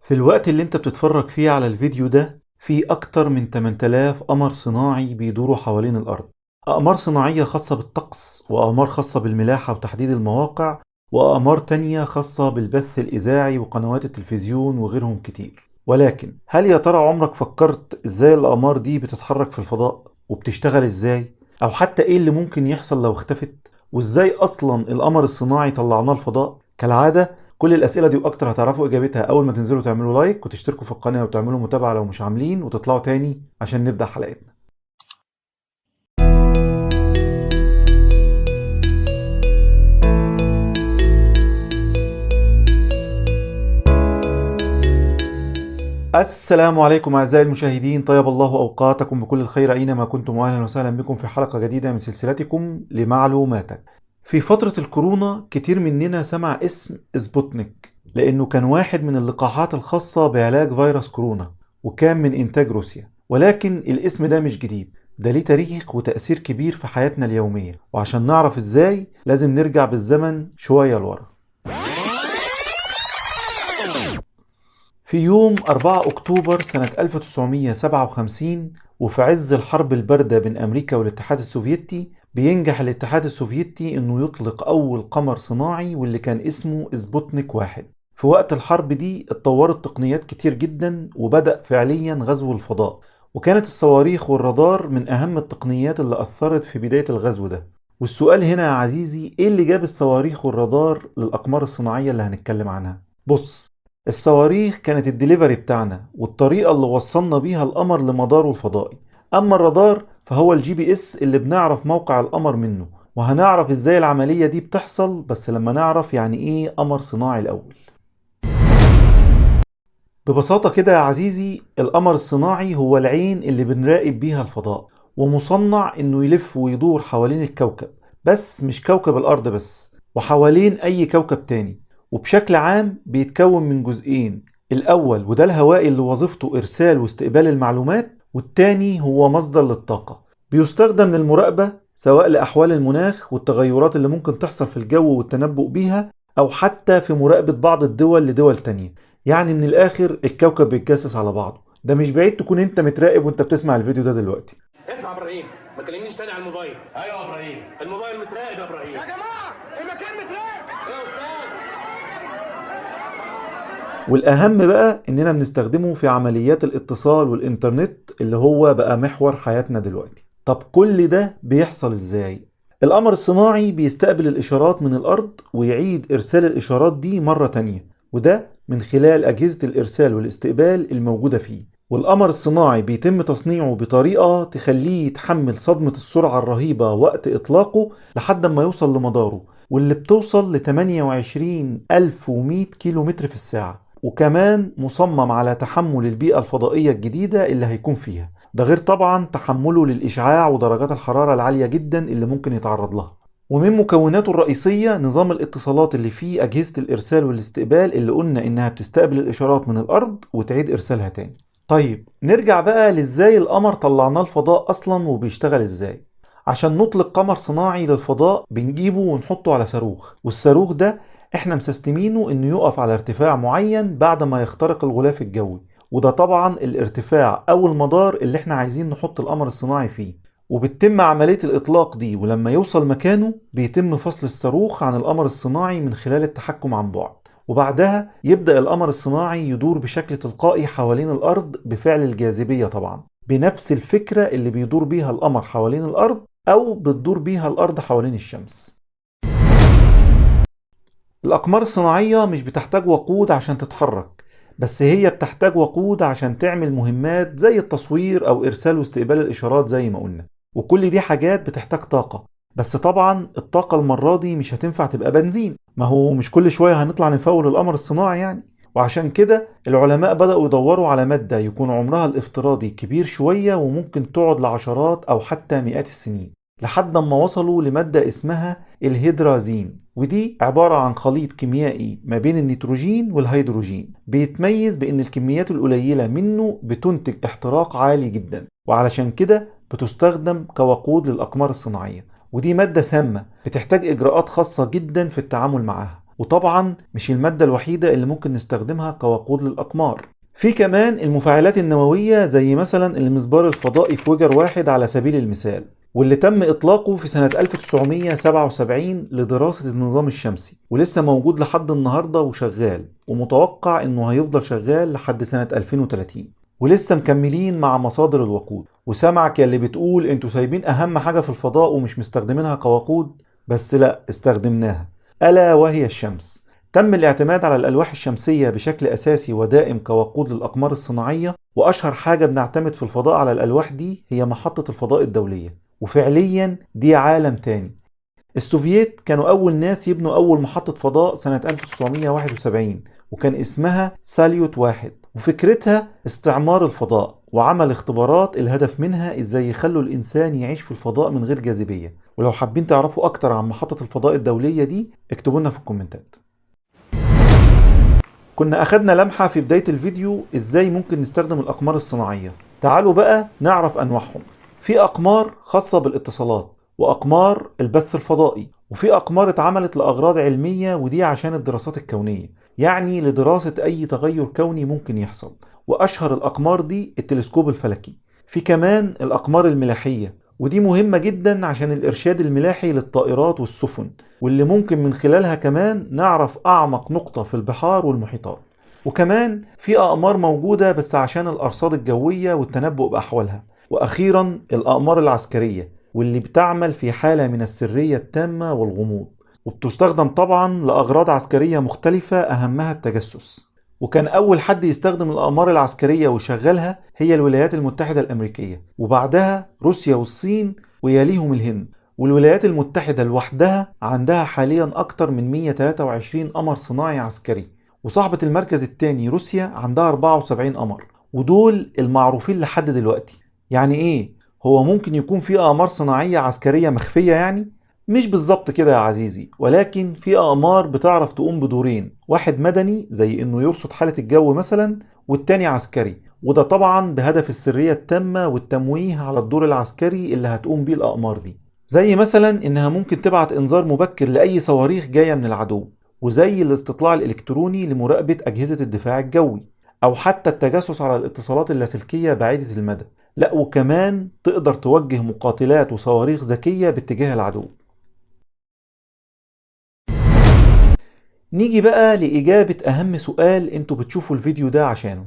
في الوقت اللي انت بتتفرج فيه على الفيديو ده في اكتر من 8000 قمر صناعي بيدوروا حوالين الارض. اقمار صناعية خاصة بالطقس، واقمار خاصة بالملاحة وتحديد المواقع، واقمار تانية خاصة بالبث الاذاعي وقنوات التلفزيون وغيرهم كتير. ولكن هل يا ترى عمرك فكرت ازاي الاقمار دي بتتحرك في الفضاء وبتشتغل ازاي؟ او حتى ايه اللي ممكن يحصل لو اختفت؟ وازاي اصلا القمر الصناعي طلعناه الفضاء؟ كالعادة كل الأسئلة دي وأكتر هتعرفوا إجابتها أول ما تنزلوا تعملوا لايك وتشتركوا في القناة وتعملوا متابعة لو مش عاملين، وتطلعوا تاني عشان نبدأ حلقتنا. السلام عليكم أعزائي المشاهدين، طيب الله أوقاتكم بكل الخير أينما كنتم، وأهلا وسهلا بكم في حلقة جديدة من سلسلتكم لمعلوماتك. في فترة الكورونا كتير مننا سمع اسم سبوتنيك، لأنه كان واحد من اللقاحات الخاصة بعلاج فيروس كورونا، وكان من إنتاج روسيا. ولكن الاسم ده مش جديد، ده ليه تاريخ وتأثير كبير في حياتنا اليومية، وعشان نعرف إزاي لازم نرجع بالزمن شوية لورا. في يوم 4 أكتوبر سنة 1957، وفي عز الحرب الباردة بين أمريكا والاتحاد السوفيتي، بينجح الاتحاد السوفيتي إنه يطلق أول قمر صناعي، واللي كان اسمه سبوتنيك واحد. في وقت الحرب دي اتطورت تقنيات كتير جدا، وبدأ فعليا غزو الفضاء، وكانت الصواريخ والرادار من أهم التقنيات اللي أثرت في بداية الغزو ده. والسؤال هنا يا عزيزي، إيه اللي جاب الصواريخ والرادار للأقمار الصناعية اللي هنتكلم عنها؟ بص، الصواريخ كانت الدليفري بتاعنا والطريقة اللي وصلنا بيها القمر لمداره الفضائي. أما الرادار فهو الجي بي اس اللي بنعرف موقع القمر منه، وهنعرف ازاي العملية دي بتحصل بس لما نعرف يعني ايه قمر صناعي الأول. ببساطة كده يا عزيزي، القمر الصناعي هو العين اللي بنراقب بيها الفضاء، ومصنع انه يلف ويدور حوالين الكوكب، بس مش كوكب الأرض بس، وحوالين أي كوكب تاني. وبشكل عام بيتكون من جزئين، الأول وده الهوائي اللي وظيفته إرسال واستقبال المعلومات، والتاني هو مصدر للطاقة بيستخدم للمراقبة، سواء لأحوال المناخ والتغيرات اللي ممكن تحصل في الجو والتنبؤ بيها، أو حتى في مراقبة بعض الدول لدول تانية. يعني من الآخر الكوكب بيتجسس على بعضه. ده مش بعيد تكون انت متراقب وانت بتسمع الفيديو ده دلوقتي. اسمع يا ابراهيم، ما تكلمنيش تاني على الموبايل. ايوه يا ابراهيم، الموبايل متراقب يا ابراهيم. يا جماعه المكان متراقب يا استاذ. والأهم بقى إننا بنستخدمه في عمليات الاتصال والإنترنت اللي هو بقى محور حياتنا دلوقتي. طب كل ده بيحصل إزاي؟ القمر الصناعي بيستقبل الإشارات من الأرض ويعيد إرسال الإشارات دي مرة تانية، وده من خلال أجهزة الإرسال والاستقبال الموجودة فيه. والقمر الصناعي بيتم تصنيعه بطريقة تخليه يتحمل صدمة السرعة الرهيبة وقت إطلاقه لحد ما يوصل لمداره، واللي بتوصل ل 28100 كيلو متر في الساعة. وكمان مصمم على تحمل البيئة الفضائية الجديدة اللي هيكون فيها، ده غير طبعا تحمله للإشعاع ودرجات الحرارة العالية جدا اللي ممكن يتعرض لها. ومن مكوناته الرئيسية نظام الاتصالات اللي فيه أجهزة الإرسال والاستقبال، اللي قلنا إنها بتستقبل الإشارات من الأرض وتعيد إرسالها تاني. طيب نرجع بقى لإزاي القمر طلعناه الفضاء أصلا وبيشتغل إزاي. عشان نطلق قمر صناعي للفضاء بنجيبه ونحطه على صاروخ، والصاروخ ده احنا مسستمينه انه يقف على ارتفاع معين بعد ما يخترق الغلاف الجوي، وده طبعا الارتفاع او المدار اللي احنا عايزين نحط القمر الصناعي فيه. وبتتم عملية الإطلاق دي، ولما يوصل مكانه بيتم فصل الصاروخ عن القمر الصناعي من خلال التحكم عن بعد، وبعدها يبدأ القمر الصناعي يدور بشكل تلقائي حوالين الأرض بفعل الجاذبية، طبعا بنفس الفكرة اللي بيدور بيها القمر حوالين الأرض أو بتدور بيها الأرض حوالين الشمس. الأقمار الصناعية مش بتحتاج وقود عشان تتحرك، بس هي بتحتاج وقود عشان تعمل مهمات زي التصوير أو إرسال واستقبال الإشارات زي ما قلنا، وكل دي حاجات بتحتاج طاقة. بس طبعا الطاقة المرة دي مش هتنفع تبقى بنزين، ما هو مش كل شوية هنطلع نفول القمر الصناعي يعني. وعشان كده العلماء بدأوا يدوروا على مادة يكون عمرها الافتراضي كبير شوية وممكن تقعد لعشرات أو حتى مئات السنين، لحد ما وصلوا لمادة اسمها الهيدرازين. ودي عبارة عن خليط كيميائي ما بين النيتروجين والهيدروجين، بيتميز بأن الكميات القليلة منه بتنتج احتراق عالي جدا، وعلشان كده بتستخدم كوقود للأقمار الصناعية. ودي مادة سامة بتحتاج إجراءات خاصة جدا في التعامل معها، وطبعا مش المادة الوحيدة اللي ممكن نستخدمها كوقود للأقمار. في كمان المفاعلات النووية زي مثلا المسبار الفضائي فويجر 1 على سبيل المثال، واللي تم إطلاقه في سنة 1977 لدراسة النظام الشمسي، ولسه موجود لحد النهاردة وشغال، ومتوقع إنه هيفضل شغال لحد سنة 2030. ولسه مكملين مع مصادر الوقود. وسامعك يا اللي بتقول انتوا سايبين أهم حاجة في الفضاء ومش مستخدمينها كوقود. بس لا، استخدمناها، ألا وهي الشمس. تم الاعتماد على الألواح الشمسية بشكل أساسي ودائم كوقود للأقمار الصناعية، وأشهر حاجة بنعتمد في الفضاء على الألواح دي هي محطة الفضاء الدولية، وفعليا دي عالم تاني. السوفييت كانوا أول ناس يبنوا أول محطة فضاء سنة 1971، وكان اسمها ساليوت 1، وفكرتها استعمار الفضاء وعمل اختبارات الهدف منها ازاي يخلوا الإنسان يعيش في الفضاء من غير جاذبية. ولو حابين تعرفوا أكتر عن محطة الفضاء الدولية دي اكتبوا لنا في الكومنتات. كنا أخدنا لمحة في بداية الفيديو ازاي ممكن نستخدم الأقمار الصناعية. تعالوا بقى نعرف أنواعهم. في أقمار خاصة بالاتصالات، وأقمار البث الفضائي، وفي أقمار اتعملت لأغراض علمية ودي عشان الدراسات الكونية، يعني لدراسة أي تغير كوني ممكن يحصل. وأشهر الأقمار دي التلسكوب الفلكي. في كمان الأقمار الملاحية، ودي مهمة جدا عشان الإرشاد الملاحي للطائرات والسفن، واللي ممكن من خلالها كمان نعرف أعمق نقطة في البحار والمحيطات. وكمان في أقمار موجودة بس عشان الأرصاد الجوية والتنبؤ بأحوالها. وأخيرا الأقمار العسكرية، واللي بتعمل في حالة من السرية التامة والغموض، وبتستخدم طبعا لأغراض عسكرية مختلفة أهمها التجسس. وكان أول حد يستخدم الأقمار العسكرية ويشغلها هي الولايات المتحدة الأمريكية، وبعدها روسيا والصين، ويليهم الهند. والولايات المتحدة لوحدها عندها حاليا أكتر من 123 قمر صناعي عسكري، وصاحبة المركز الثاني روسيا عندها 74 قمر، ودول المعروفين لحد دلوقتي. يعني إيه؟ هو ممكن يكون في أقمار صناعية عسكرية مخفية يعني؟ مش بالظبط كده يا عزيزي، ولكن في أقمار بتعرف تقوم بدورين، واحد مدني زي إنه يرصد حالة الجو مثلا، والتاني عسكري، وده طبعا بهدف السرية التامة والتمويه على الدور العسكري اللي هتقوم بيه الأقمار دي. زي مثلا إنها ممكن تبعت إنذار مبكر لأي صواريخ جاية من العدو، وزي الاستطلاع الإلكتروني لمراقبة أجهزة الدفاع الجوي، أو حتى التجسس على الاتصالات اللاسلكية بعيدة المدى. لا، وكمان تقدر توجه مقاتلات وصواريخ ذكية باتجاه العدو. نيجي بقى لإجابة أهم سؤال انتوا بتشوفوا الفيديو ده عشانه.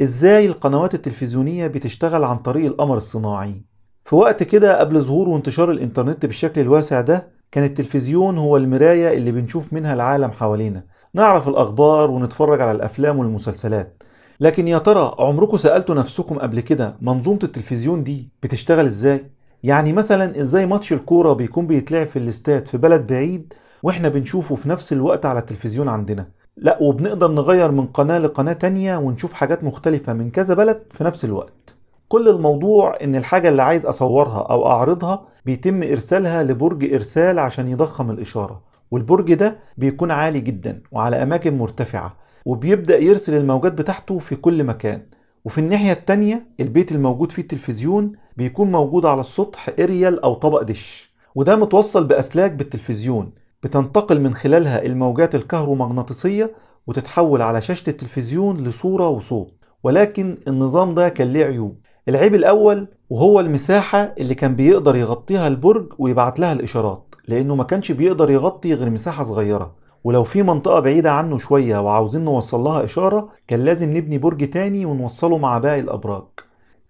ازاي القنوات التلفزيونية بتشتغل عن طريق القمر الصناعي؟ في وقت كده قبل ظهور وانتشار الانترنت بالشكل الواسع ده، كان التلفزيون هو المراية اللي بنشوف منها العالم حوالينا، نعرف الأخبار ونتفرج على الأفلام والمسلسلات. لكن يا ترى عمركم سألتوا نفسكم قبل كده منظومة التلفزيون دي بتشتغل ازاي؟ يعني مثلا ازاي ماتش الكورة بيكون بيتلعب في الاستاد في بلد بعيد واحنا بنشوفه في نفس الوقت على التلفزيون عندنا؟ لا، وبنقدر نغير من قناة لقناة تانية ونشوف حاجات مختلفة من كذا بلد في نفس الوقت. كل الموضوع ان الحاجة اللي عايز اصورها او اعرضها بيتم ارسالها لبرج ارسال عشان يضخم الاشارة، والبرج ده بيكون عالي جدا وعلى اماكن مرتفعة، وبيبدأ يرسل الموجات بتاعته في كل مكان. وفي الناحية التانية البيت الموجود فيه التلفزيون بيكون موجود على السطح اريال او طبق دش، وده متوصل باسلاك بالتلفزيون بتنتقل من خلالها الموجات الكهرومغناطيسية وتتحول على شاشة التلفزيون لصورة وصوت. ولكن النظام ده كان ليه عيوب. العيب الأول وهو المساحة اللي كان بيقدر يغطيها البرج ويبعت لها الإشارات، لأنه ما كانش بيقدر يغطي غير مساحة صغيرة، ولو في منطقة بعيدة عنه شوية وعاوزين نوصل لها إشارة كان لازم نبني برج تاني ونوصله مع باقي الأبراج.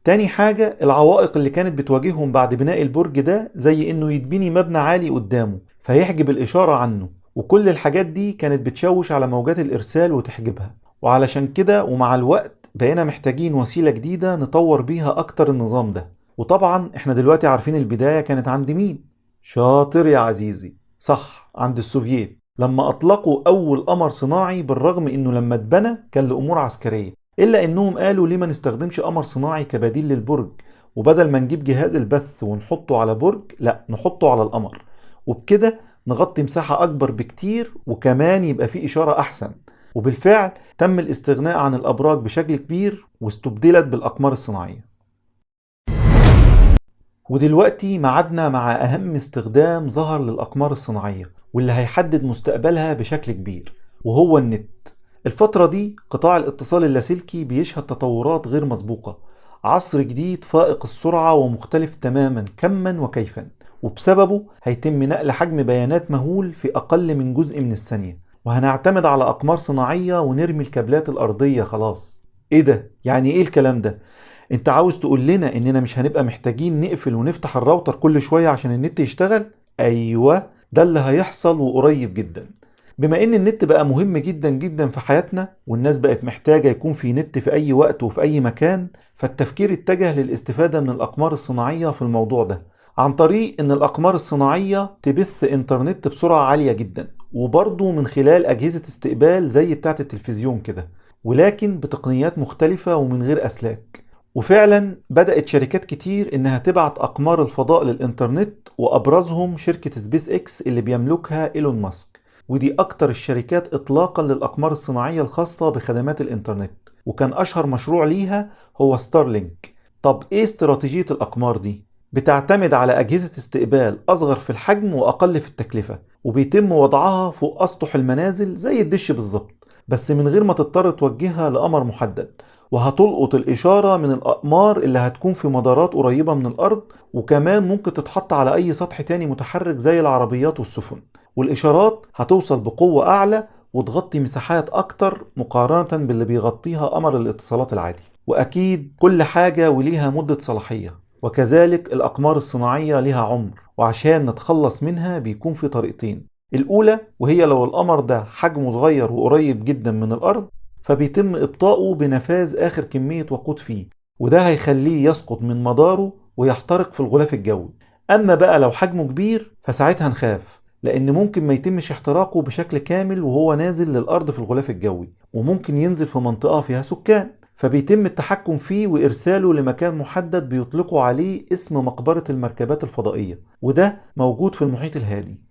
تاني حاجة العوائق اللي كانت بتواجههم بعد بناء البرج ده، زي إنه يتبني مبنى عالي قدامه فيحجب الإشارة عنه، وكل الحاجات دي كانت بتشوش على موجات الإرسال وتحجبها. وعلشان كده ومع الوقت بقينا محتاجين وسيلة جديدة نطور بيها أكتر النظام ده. وطبعا احنا دلوقتي عارفين البداية كانت عند مين. شاطر يا عزيزي، صح، عند السوفييت لما أطلقوا أول قمر صناعي، بالرغم إنه لما اتبنى كان لأمور عسكرية، إلا إنهم قالوا ليه ما نستخدمش قمر صناعي كبديل للبرج، وبدل ما نجيب جهاز البث ونحطه على برج، لا نحطه على القمر، وبكده نغطي مساحة أكبر بكتير وكمان يبقى فيه إشارة أحسن. وبالفعل تم الاستغناء عن الأبراج بشكل كبير واستبدلت بالأقمار الصناعية. ودلوقتي معادنا مع أهم استخدام ظهر للأقمار الصناعية، واللي هيحدد مستقبلها بشكل كبير، وهو النت. الفترة دي قطاع الاتصال اللاسلكي بيشهد تطورات غير مسبوقة، عصر جديد فائق السرعة ومختلف تماما كما وكيفا، وبسببه هيتم نقل حجم بيانات مهول في أقل من جزء من الثانية، وهنعتمد على أقمار صناعية ونرمي الكابلات الأرضية خلاص. ايه ده؟ يعني ايه الكلام ده؟ انت عاوز تقول لنا اننا مش هنبقى محتاجين نقفل ونفتح الراوتر كل شوية عشان النت يشتغل؟ ايوه، ده اللي هيحصل وقريب جدا. بما ان النت بقى مهم جدا جدا في حياتنا، والناس بقت محتاجة يكون في نت في اي وقت وفي اي مكان، فالتفكير اتجه للاستفادة من الاقمار الصناعية في الموضوع ده، عن طريق ان الاقمار الصناعية تبث انترنت بسرعة عالية جدا، وبرضه من خلال اجهزة استقبال زي بتاعة التلفزيون كده، ولكن بتقنيات مختلفة ومن غير اسلاك. وفعلا بدأت شركات كتير انها تبعت اقمار الفضاء للانترنت، وابرزهم شركة سبيس اكس اللي بيملكها ايلون ماسك، ودي اكتر الشركات اطلاقا للاقمار الصناعية الخاصة بخدمات الانترنت، وكان اشهر مشروع ليها هو ستارلينك. طب ايه استراتيجية الاقمار دي؟ بتعتمد على اجهزة استقبال اصغر في الحجم واقل في التكلفة، وبيتم وضعها فوق اسطح المنازل زي الدش بالظبط، بس من غير ما تضطر توجهها لقمر محدد، وهتلقط الإشارة من الأقمار اللي هتكون في مدارات قريبة من الأرض، وكمان ممكن تتحط على أي سطح تاني متحرك زي العربيات والسفن، والإشارات هتوصل بقوة أعلى وتغطي مساحات أكتر مقارنة باللي بيغطيها قمر الاتصالات العادي. وأكيد كل حاجة وليها مدة صلاحية، وكذلك الأقمار الصناعية ليها عمر، وعشان نتخلص منها بيكون في طريقتين. الأولى وهي لو القمر ده حجمه صغير وقريب جدا من الأرض، فبيتم إبطاؤه بنفاذ آخر كمية وقود فيه، وده هيخليه يسقط من مداره ويحترق في الغلاف الجوي. أما بقى لو حجمه كبير فساعتها نخاف، لأن ممكن ما يتمش احتراقه بشكل كامل وهو نازل للأرض في الغلاف الجوي، وممكن ينزل في منطقة فيها سكان، فبيتم التحكم فيه وإرساله لمكان محدد بيطلقوا عليه اسم مقبرة المركبات الفضائية، وده موجود في المحيط الهادي.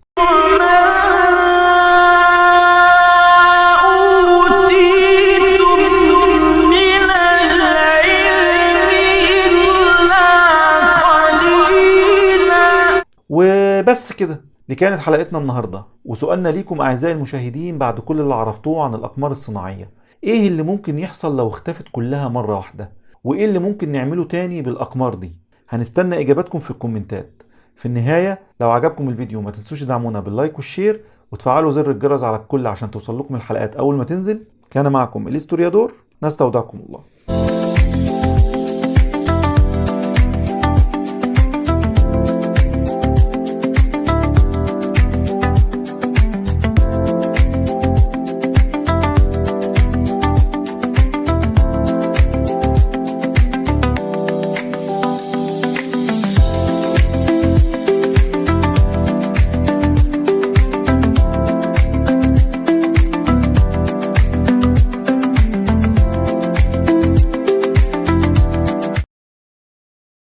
وبس كده، دي كانت حلقتنا النهاردة، وسؤالنا ليكم أعزائي المشاهدين بعد كل اللي عرفتوه عن الأقمار الصناعية: إيه اللي ممكن يحصل لو اختفت كلها مرة واحدة؟ وإيه اللي ممكن نعمله تاني بالأقمار دي؟ هنستنى إجاباتكم في الكومنتات. في النهاية، لو عجبكم الفيديو ما تنسوش تدعمونا باللايك والشير، وتفعلوا زر الجرس على الكل عشان توصل لكم الحلقات أول ما تنزل. كان معكم الإستوريادور، نستودعكم الله.